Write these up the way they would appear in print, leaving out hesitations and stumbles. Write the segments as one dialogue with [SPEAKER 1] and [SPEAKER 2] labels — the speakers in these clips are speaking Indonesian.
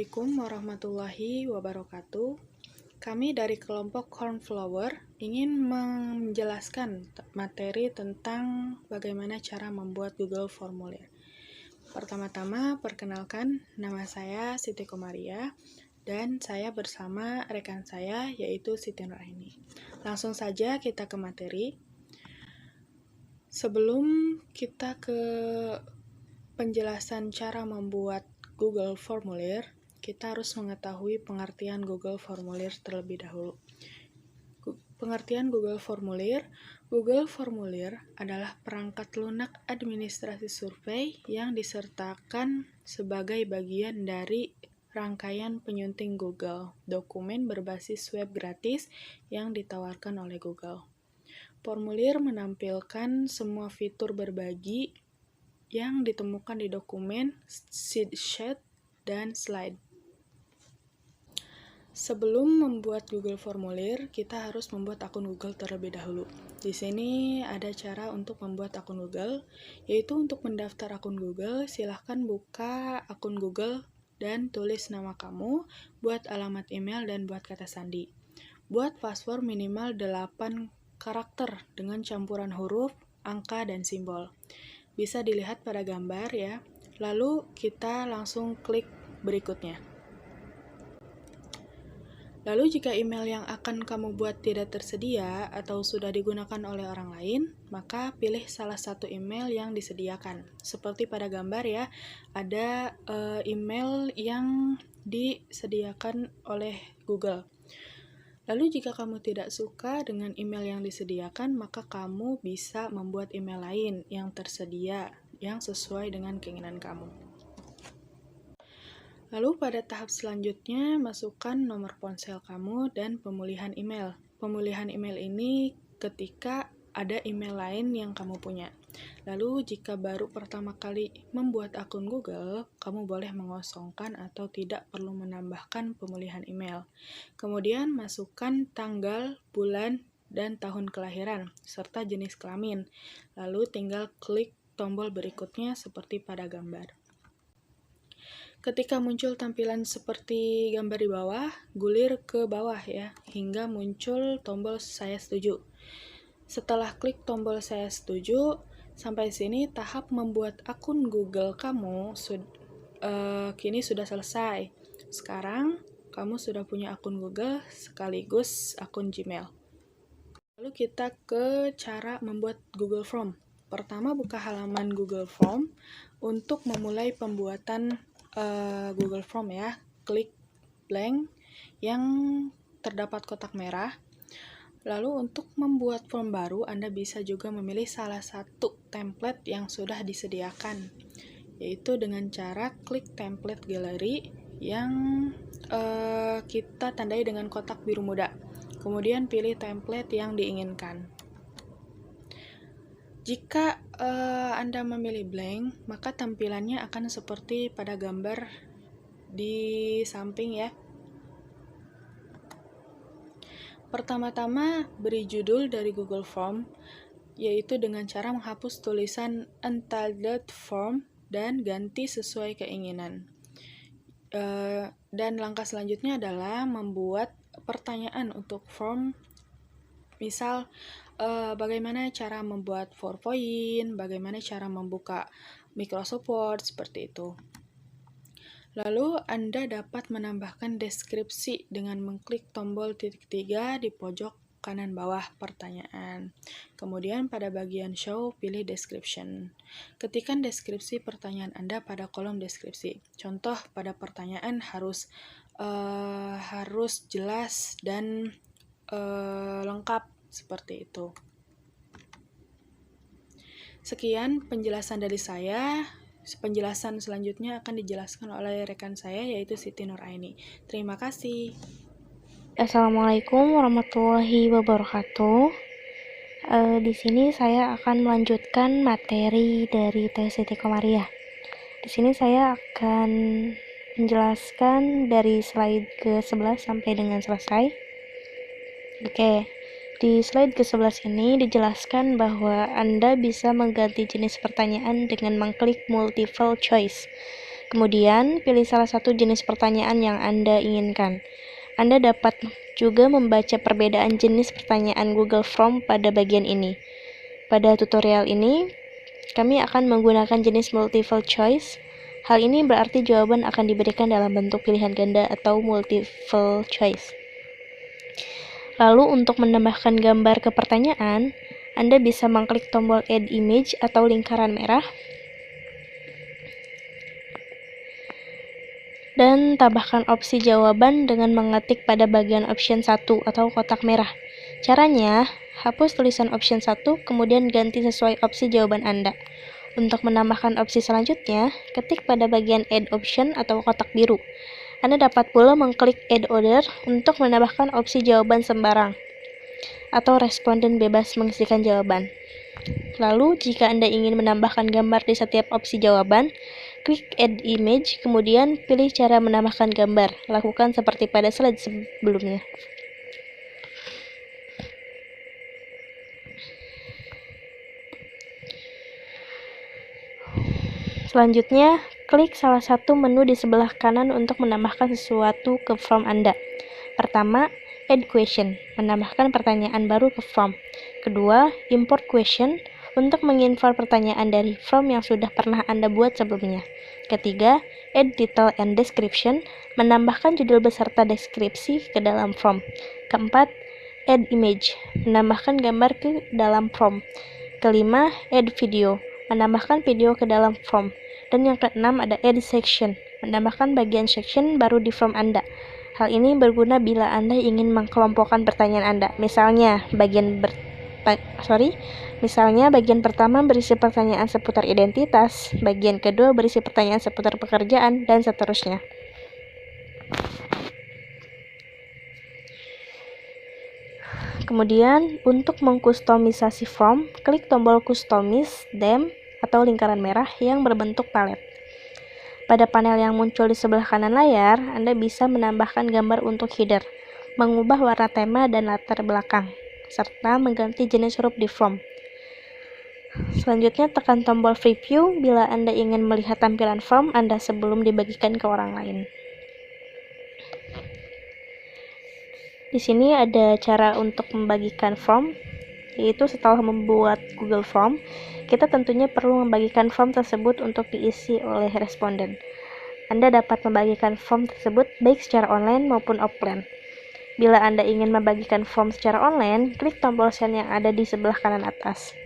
[SPEAKER 1] Assalamualaikum warahmatullahi wabarakatuh. Kami dari kelompok Cornflower ingin menjelaskan materi tentang bagaimana cara membuat Google Formulir. Pertama-tama, perkenalkan, nama saya Siti Komaria dan saya bersama rekan saya yaitu Siti Nuraini. Langsung saja kita ke materi. Sebelum kita ke penjelasan cara membuat Google Formulir, kita harus mengetahui pengertian Google Formulir terlebih dahulu. Pengertian Google Formulir adalah perangkat lunak administrasi survei yang disertakan sebagai bagian dari rangkaian penyunting Google, dokumen berbasis web gratis yang ditawarkan oleh Google. Formulir menampilkan semua fitur berbagi yang ditemukan di dokumen, sheet, dan slide. Sebelum membuat Google Formulir, kita harus membuat akun Google terlebih dahulu. Di sini ada cara untuk membuat akun Google, yaitu untuk mendaftar akun Google, silahkan buka akun Google dan tulis nama kamu, buat alamat email, dan buat kata sandi. Buat password minimal 8 karakter dengan campuran huruf, angka, dan simbol. Bisa dilihat pada gambar ya. Lalu kita langsung klik berikutnya. Lalu jika email yang akan kamu buat tidak tersedia atau sudah digunakan oleh orang lain, maka pilih salah satu email yang disediakan. Seperti pada gambar ya, ada email yang disediakan oleh Google. Lalu jika kamu tidak suka dengan email yang disediakan, maka kamu bisa membuat email lain yang tersedia, yang sesuai dengan keinginan kamu. Lalu pada tahap selanjutnya, masukkan nomor ponsel kamu dan pemulihan email. Pemulihan email ini ketika ada email lain yang kamu punya. Lalu jika baru pertama kali membuat akun Google, kamu boleh mengosongkan atau tidak perlu menambahkan pemulihan email. Kemudian masukkan tanggal, bulan, dan tahun kelahiran, serta jenis kelamin. Lalu tinggal klik tombol berikutnya seperti pada gambar. Ketika muncul tampilan seperti gambar di bawah, gulir ke bawah ya, hingga muncul tombol saya setuju. Setelah klik tombol saya setuju, sampai sini tahap membuat akun Google kamu kini sudah selesai. Sekarang, kamu sudah punya akun Google sekaligus akun Gmail. Lalu kita ke cara membuat Google Form. Pertama, buka halaman Google Form. Untuk memulai pembuatan Google Form ya, klik blank yang terdapat kotak merah. Lalu untuk membuat form baru, Anda bisa juga memilih salah satu template yang sudah disediakan, yaitu dengan cara klik template gallery yang kita tandai dengan kotak biru muda. Kemudian pilih template yang diinginkan. Jika Anda memilih blank, maka tampilannya akan seperti pada gambar di samping ya. Pertama-tama, beri judul dari Google Form, yaitu dengan cara menghapus tulisan Untitled Form dan ganti sesuai keinginan. Dan langkah selanjutnya adalah membuat pertanyaan untuk form, misal bagaimana cara membuat PowerPoint, bagaimana cara membuka Microsoft Word, seperti itu. Lalu Anda dapat menambahkan deskripsi dengan mengklik tombol titik 3 di pojok kanan bawah pertanyaan. Kemudian pada bagian show, pilih description. Ketikkan deskripsi pertanyaan Anda pada kolom deskripsi. Contoh pada pertanyaan harus jelas dan lengkap, seperti itu. Sekian penjelasan dari saya. Penjelasan selanjutnya akan dijelaskan oleh rekan saya, yaitu Siti Nuraini. Terima kasih.
[SPEAKER 2] Assalamualaikum warahmatullahi wabarakatuh. Di sini saya akan melanjutkan materi dari Teh Siti Komaria. Di sini saya akan menjelaskan dari slide ke-11 sampai dengan selesai. Oke. Di slide ke-11 ini dijelaskan bahwa Anda bisa mengganti jenis pertanyaan dengan mengklik multiple choice. Kemudian, pilih salah satu jenis pertanyaan yang Anda inginkan. Anda dapat juga membaca perbedaan jenis pertanyaan Google Form pada bagian ini. Pada tutorial ini, kami akan menggunakan jenis multiple choice. Hal ini berarti jawaban akan diberikan dalam bentuk pilihan ganda atau multiple choice. Lalu untuk menambahkan gambar ke pertanyaan, Anda bisa mengklik tombol Add Image atau lingkaran merah dan tambahkan opsi jawaban dengan mengetik pada bagian option 1 atau kotak merah. Caranya, hapus tulisan option 1, kemudian ganti sesuai opsi jawaban Anda. Untuk menambahkan opsi selanjutnya, ketik pada bagian Add Option atau kotak biru. Anda dapat pula mengklik Add Other untuk menambahkan opsi jawaban sembarang, atau responden bebas mengisikan jawaban. Lalu, jika Anda ingin menambahkan gambar di setiap opsi jawaban, klik Add Image, kemudian pilih cara menambahkan gambar. Lakukan seperti pada slide sebelumnya. Selanjutnya, klik salah satu menu di sebelah kanan untuk menambahkan sesuatu ke form Anda. Pertama, Add Question, menambahkan pertanyaan baru ke form. Kedua, Import Question, untuk mengimport pertanyaan dari form yang sudah pernah Anda buat sebelumnya. Ketiga, Add Title and Description, menambahkan judul beserta deskripsi ke dalam form. Keempat, Add Image, menambahkan gambar ke dalam form. Kelima, Add Video, menambahkan video ke dalam form. Dan yang keenam ada Add Section, menambahkan bagian section baru di form Anda. Hal ini berguna bila Anda ingin mengkelompokkan pertanyaan Anda. Misalnya, bagian pertama berisi pertanyaan seputar identitas, bagian kedua berisi pertanyaan seputar pekerjaan, dan seterusnya. Kemudian, untuk mengkustomisasi form, klik tombol Customize Theme atau lingkaran merah yang berbentuk palet. Pada panel yang muncul di sebelah kanan layar, Anda bisa menambahkan gambar untuk header, mengubah warna tema dan latar belakang, serta mengganti jenis huruf di form. Selanjutnya, tekan tombol Preview bila Anda ingin melihat tampilan form Anda sebelum dibagikan ke orang lain. Di sini ada cara untuk membagikan form, yaitu setelah membuat Google Form, kita tentunya perlu membagikan form tersebut untuk diisi oleh responden. Anda dapat membagikan form tersebut baik secara online maupun offline. Bila Anda ingin membagikan form secara online, klik tombol send yang ada di sebelah kanan atas.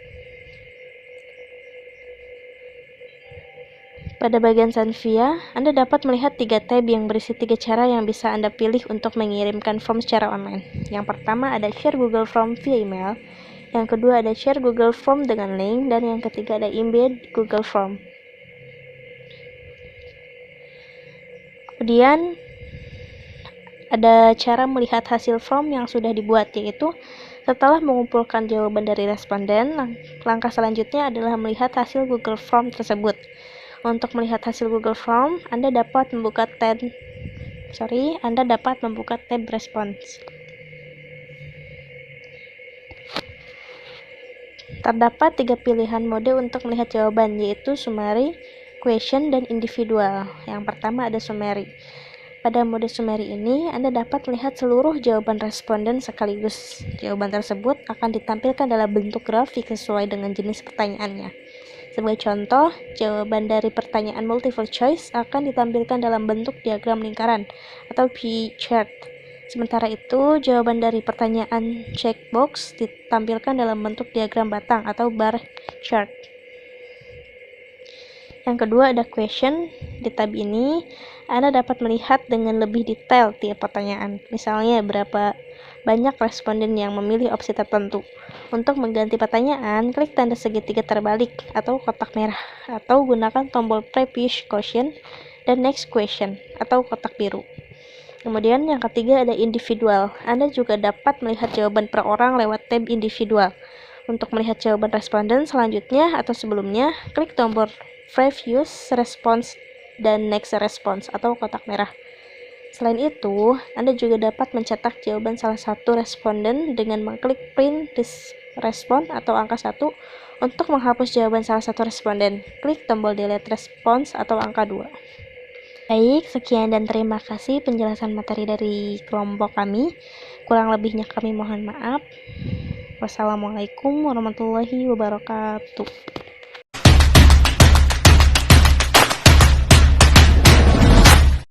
[SPEAKER 2] Pada bagian send via, Anda dapat melihat 3 tab yang berisi 3 cara yang bisa Anda pilih untuk mengirimkan form secara online. Yang pertama ada share Google Form via email, yang kedua ada share Google Form dengan link, dan yang ketiga ada embed Google Form. Kemudian ada cara melihat hasil form yang sudah dibuat, yaitu setelah mengumpulkan jawaban dari responden, langkah selanjutnya adalah melihat hasil Google Form tersebut. Untuk melihat hasil Google Form, Anda dapat membuka tab Response. Terdapat 3 pilihan mode untuk melihat jawaban, yaitu summary, question, dan individual. Yang pertama ada summary. Pada mode summary ini, Anda dapat melihat seluruh jawaban responden sekaligus. Jawaban tersebut akan ditampilkan dalam bentuk grafik sesuai dengan jenis pertanyaannya. Sebagai contoh, jawaban dari pertanyaan multiple choice akan ditampilkan dalam bentuk diagram lingkaran atau pie chart. Sementara itu, jawaban dari pertanyaan checkbox ditampilkan dalam bentuk diagram batang atau bar chart. Yang kedua ada question. Di tab ini, Anda dapat melihat dengan lebih detail tiap pertanyaan. Misalnya, berapa banyak responden yang memilih opsi tertentu. Untuk mengganti pertanyaan, klik tanda segitiga terbalik atau kotak merah, atau gunakan tombol Previous Question dan Next Question atau kotak biru. Kemudian yang ketiga ada individual. Anda juga dapat melihat jawaban per orang lewat tab individual. Untuk melihat jawaban responden selanjutnya atau sebelumnya, klik tombol Previous Response dan Next Response atau kotak merah. Selain itu, Anda juga dapat mencetak jawaban salah satu responden dengan mengklik Print this Response atau angka 1. Untuk menghapus jawaban salah satu responden, klik tombol Delete Response atau angka 2. Baik, sekian dan terima kasih penjelasan materi dari kelompok kami. Kurang lebihnya kami mohon maaf. Wassalamualaikum warahmatullahi wabarakatuh.